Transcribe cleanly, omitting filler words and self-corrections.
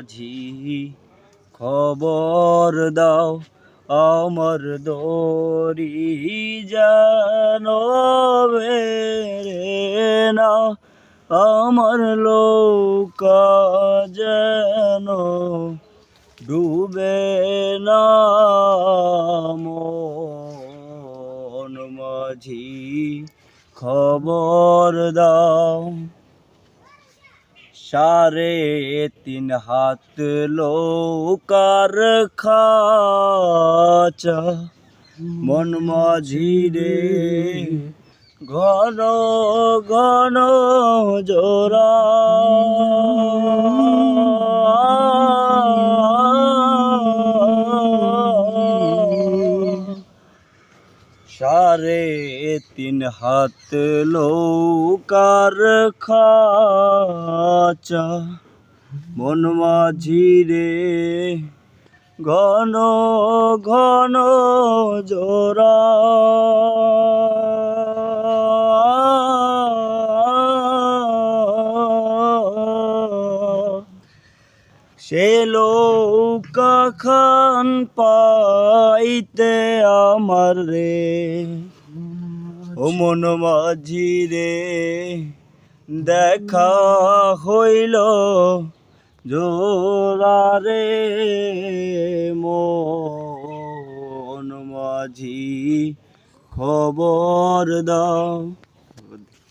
মাঝি খবর দাও আমার দরি যেন বেরে না আমার নৌকা যেন ডুবে না মন মাঝি খবর দাও 3.5 হাত নৌকার খাঁচা মন মাঝি রে ঘন ঘন জোড়া সাড়ে 3 হাত নৌকার খাঁচা মন মাঝি রে ঘন ঘন জোড়া সে নৌকা খান পাইতে আমার রে ও মন মাঝি রে দেখা হইল জোড়া রে মন মাঝি খবর দাও।